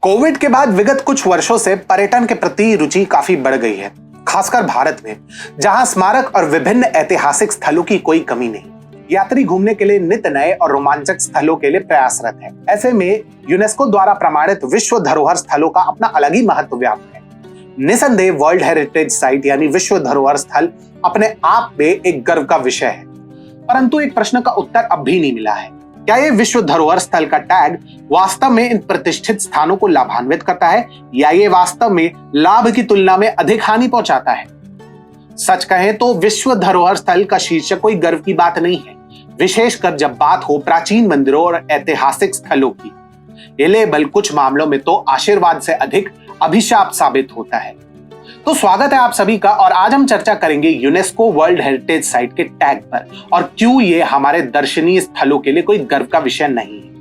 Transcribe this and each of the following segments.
Covid के बाद विगत कुछ वर्षों से पर्यटन के प्रति रुचि काफी बढ़ गई है, खासकर भारत में, जहां स्मारक और विभिन्न ऐतिहासिक स्थलों की कोई कमी नहीं। यात्री घूमने के लिए नित्य नए और रोमांचक स्थलों के लिए प्रयासरत है। ऐसे में यूनेस्को द्वारा प्रमाणित विश्व धरोहर स्थलों का अपना अलग ही महत्व व्याप्त है। निसंदेह वर्ल्ड हेरिटेज साइट यानी विश्व धरोहर स्थल अपने आप में एक गर्व का विषय है, परंतु एक प्रश्न का उत्तर अब भी नहीं मिला है। क्या ये विश्व धरोहर स्थल का टैग वास्तव में इन प्रतिष्ठित स्थानों को लाभान्वित करता है या ये वास्तव में लाभ की तुलना में अधिक हानि पहुंचाता है? सच कहें तो विश्व धरोहर स्थल का शीर्षक कोई गर्व की बात नहीं है, विशेषकर जब बात हो प्राचीन मंदिरों और ऐतिहासिक स्थलों की। ये लेबल कुछ मामलों में तो आशीर्वाद से अधिक अभिशाप साबित होता है। तो स्वागत है आप सभी का, और आज हम चर्चा करेंगे यूनेस्को वर्ल्ड हेरिटेज साइट के टैग पर और क्यों ये हमारे दर्शनीय स्थलों के लिए कोई गर्व का विषय नहीं है।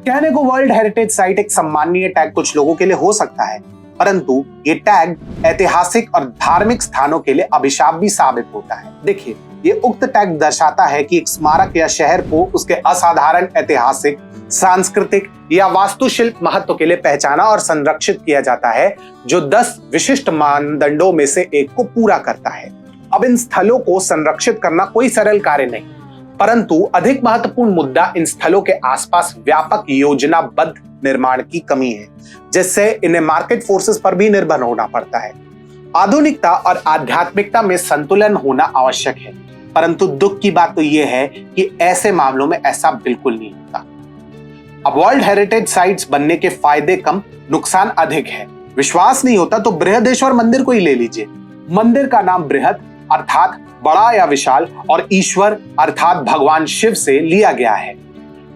कहने को वर्ल्ड हेरिटेज साइट एक सम्माननीय टैग कुछ लोगों के लिए हो सकता है, परंतु ये टैग ऐतिहासिक और धार्मिक स्थानों के लिए अभिशाप भी साबित होता है। देखिए, ये उक्त टैग दर्शाता है कि एक स्मारक या शहर को उसके असाधारण ऐतिहासिक, सांस्कृतिक या वास्तुशिल्प महत्व के लिए पहचाना और संरक्षित किया जाता है, जो 10 विशिष्ट मानदंडों में से एक को पूरा करता है। अब इन स्थलों को संरक्षित करना कोई सरल कार्य नहीं, परंतु अधिक महत्वपूर्ण मुद्दा इन स्थलों के आसपास व्यापक योजनाबद्ध निर्माण की कमी है, जिससे इन्हें मार्केट फोर्सेस पर भी निर्भर होना पड़ता है। आधुनिकता और आध्यात्मिकता में संतुलन होना आवश्यक है, परंतु दुख की बात तो यह है कि ऐसे मामलों में ऐसा बिल्कुल नहीं होता। अब वर्ल्ड हेरिटेज साइट्स बनने के फायदे कम, नुकसान अधिक है। विश्वास नहीं होता तो बृहदेश्वर मंदिर को ही ले लीजिए। मंदिर का नाम बृहद अर्थात बड़ा या विशाल और ईश्वर अर्थात भगवान शिव से लिया गया है,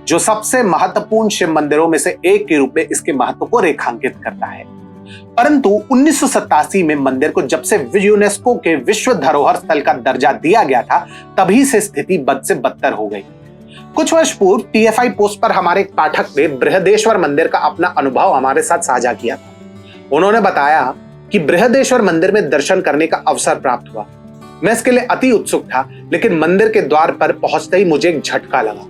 जो सबसे महत्वपूर्ण शिव मंदिरों में से एक के रूप में इसके महत्व को रेखांकित करता है। परंतु 1987 में मंदिर को जब से यूनेस्को के विश्व धरोहर स्थल का दर्जा दिया गया था, तभी से स्थिति बद से बदतर हो गई। कुछ वर्ष पूर्व TFI पोस्ट पर हमारे एक पाठक ने बृहदेश्वर मंदिर का अपना अनुभव हमारे साथ साझा किया था। उन्होंने बताया कि बृहदेश्वर मंदिर में दर्शन करने का अवसर प्राप्त हुआ। मैं इसके लिए अति उत्सुक था, लेकिन मंदिर के द्वार पर पहुंचते ही मुझे एक झटका लगा।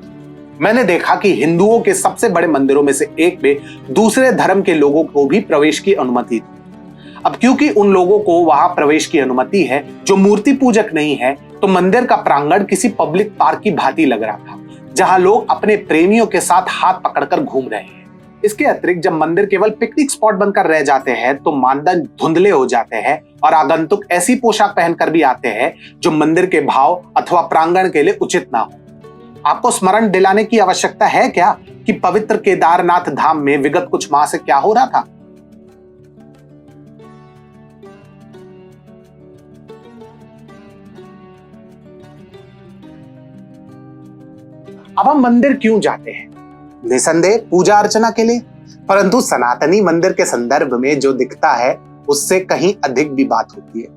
मैंने देखा कि हिंदुओं के सबसे बड़े मंदिरों में से एक में दूसरे धर्म के लोगों को भी प्रवेश की अनुमति थी। अब क्योंकि उन लोगों को वहां प्रवेश की अनुमति है जो मूर्ति पूजक नहीं है, तो मंदिर का प्रांगण किसी पब्लिक पार्क की भांति लग रहा था, जहां लोग अपने प्रेमियों के साथ हाथ पकड़कर घूम रहे हैं। इसके अतिरिक्त जब मंदिर केवल पिकनिक स्पॉट बनकर रह जाते हैं तो मानदंड धुंधले हो जाते हैं और आगंतुक ऐसी पोशाक पहनकर भी आते हैं जो मंदिर के भाव अथवा प्रांगण के लिए उचित ना हो। आपको स्मरण दिलाने की आवश्यकता है क्या कि पवित्र केदारनाथ धाम में विगत कुछ माह से क्या हो रहा था? अब हम मंदिर क्यों जाते हैं? निसंदेह पूजा अर्चना के लिए, परंतु सनातनी मंदिर के संदर्भ में जो दिखता है उससे कहीं अधिक भी बात होती है।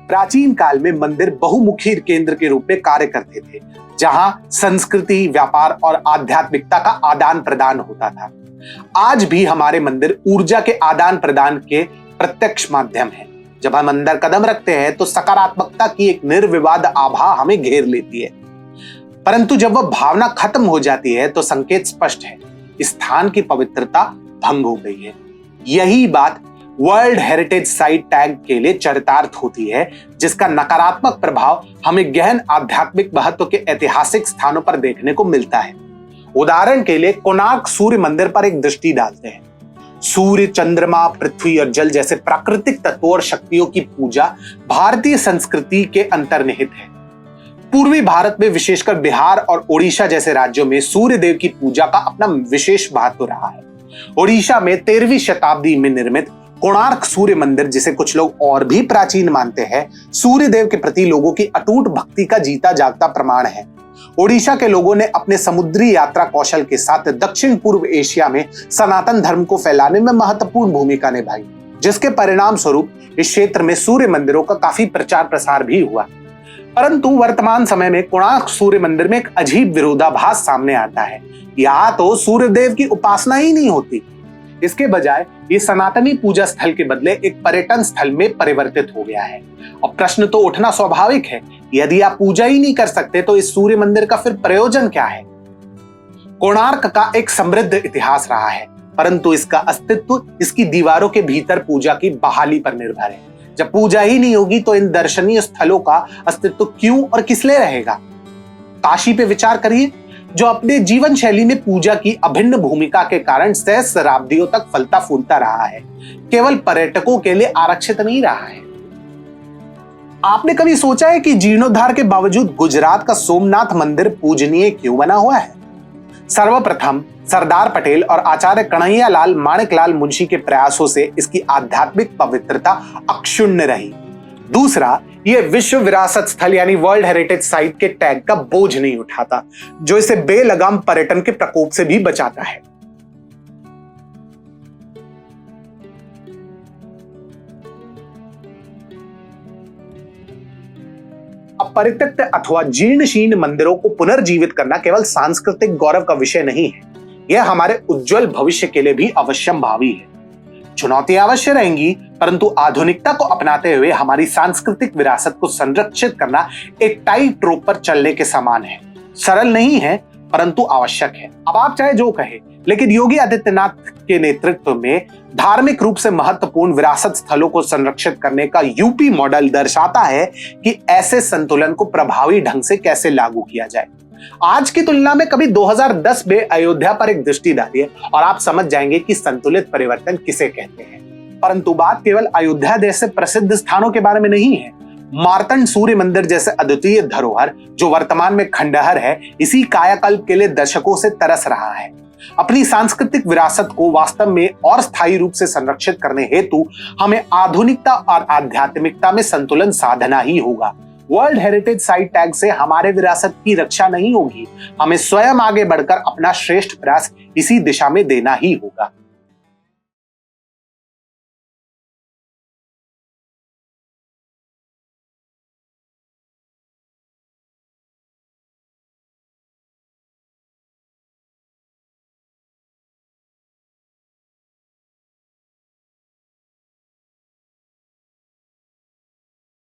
प्राचीन काल में मंदिर बहुमुखी केंद्र के रूप में कार्य करते थे, जहां संस्कृति, व्यापार और आध्यात्मिकता का आदान प्रदान होता था। आज भी हमारे मंदिर ऊर्जा के आदान प्रदान के प्रत्यक्ष माध्यम है। जब हम अंदर कदम रखते हैं तो सकारात्मकता की एक निर्विवाद आभा हमें घेर लेती है, परंतु जब वह भावना खत्म हो जाती है तो संकेत स्पष्ट है, स्थान की पवित्रता भंग हो गई है। यही बात वर्ल्ड हेरिटेज साइट टैग के लिए चरितार्थ होती है, जिसका नकारात्मक प्रभाव हमें गहन आध्यात्मिक महत्व के ऐतिहासिक स्थानों पर देखने को मिलता है। उदाहरण के लिए कोणार्क सूर्य मंदिर पर एक दृष्टि डालते हैं। सूर्य, चंद्रमा, पृथ्वी और जल जैसे प्राकृतिक तत्वों और शक्तियों की पूजा भारतीय संस्कृति के अंतर्निहित है। पूर्वी भारत में, विशेषकर बिहार और ओडिशा जैसे राज्यों में सूर्य देव की पूजा का अपना विशेष महत्व रहा है। ओडिशा में 13वीं शताब्दी में निर्मित कोणार्क सूर्य मंदिर, जिसे कुछ लोग और भी प्राचीन मानते हैं, सूर्य देव के प्रति लोगों की अटूट भक्ति का जीता जागता प्रमाण है। ओडिशा के लोगों ने अपने समुद्री यात्रा कौशल के साथ दक्षिण पूर्व एशिया में सनातन धर्म को फैलाने में महत्वपूर्ण भूमिका निभाई, जिसके परिणाम स्वरूप इस क्षेत्र में सूर्य मंदिरों का काफी प्रचार प्रसार भी हुआ। परंतु वर्तमान समय में कोणार्क सूर्य मंदिर में एक अजीब विरोधाभास सामने आता है। यहाँ तो सूर्य देव की उपासना ही नहीं होती, इसके बजाय ये सनातनी पूजा स्थल के बदले एक पर्यटन स्थल में परिवर्तित हो गया है। और प्रश्न तो उठना स्वाभाविक है यदि आप पूजा ही नहीं कर सकते तो इस सूर्य मंदिर का फिर प्रयोजन क्या है? कोणार्क का एक समृद्ध इतिहास रहा है, परंतु इसका अस्तित्व इसकी दीवारों के भीतर पूजा की बहाली पर निर्भर है। जब पूजा ही नहीं होगी तो इन दर्शनीय स्थलों का अस्तित्व क्यों और किस लिए रहेगा? काशी पे विचार करिए, जो अपने जीवन शैली में पूजा की अभिन्न भूमिका के कारण सहस्राब्दियों तक फलता फूलता रहा है, केवल पर्यटकों के लिए आरक्षित नहीं रहा है। आपने कभी सोचा है कि जीर्णोद्धार के बावजूद गुजरात का सोमनाथ मंदिर पूजनीय क्यों बना हुआ है? सर्वप्रथम सरदार पटेल और आचार्य कन्हैया लाल माणिकलाल मुंशी के प्रयासों से इसकी आध्यात्मिक पवित्रता अक्षुण्ण रही। दूसरा, यह विश्व विरासत स्थल यानी वर्ल्ड हेरिटेज साइट के टैग का बोझ नहीं उठाता, जो इसे बेलगाम पर्यटन के प्रकोप से भी बचाता है। अपरित्यक्त अथवा जीर्ण मंदिरों को पुनर्जीवित करना केवल सांस्कृतिक गौरव का विषय नहीं है, यह हमारे उज्जवल भविष्य के लिए भी अवश्यंभावी है। चुनौतियां अवश्य रहेंगी, परंतु आधुनिकता को अपनाते हुए हमारी सांस्कृतिक विरासत को संरक्षित करना एक टाइट रोप पर चलने के समान है। सरल नहीं है, परंतु आवश्यक है। अब आप चाहे जो कहे, लेकिन योगी आदित्यनाथ के नेतृत्व में धार्मिक रूप से महत्वपूर्ण विरासत स्थलों को संरक्षित करने का यूपी मॉडल दर्शाता है कि ऐसे संतुलन को प्रभावी ढंग से कैसे लागू किया जाए। आज की तुलना में कभी 2010 में अयोध्या पर एक दृष्टि डालिए और आप समझ जाएंगे कि संतुलित परिवर्तन किसे कहते हैं। परंतु बात केवल अयोध्या जैसे प्रसिद्ध स्थानों के बारे में नहीं है। मार्तंड सूर्य मंदिर जैसे अद्वितीय धरोहर, जो वर्तमान में खंडहर है, इसी कायाकल्प के लिए दशकों से तरस रहा है। अपनी सांस्कृतिक विरासत को वास्तव में और स्थायी रूप से संरक्षित करने हेतु हमें आधुनिकता और आध्यात्मिकता में संतुलन साधना ही होगा। वर्ल्ड हेरिटेज साइट टैग से हमारे विरासत की रक्षा नहीं होगी, हमें स्वयं आगे बढ़कर अपना श्रेष्ठ प्रयास इसी दिशा में देना ही होगा।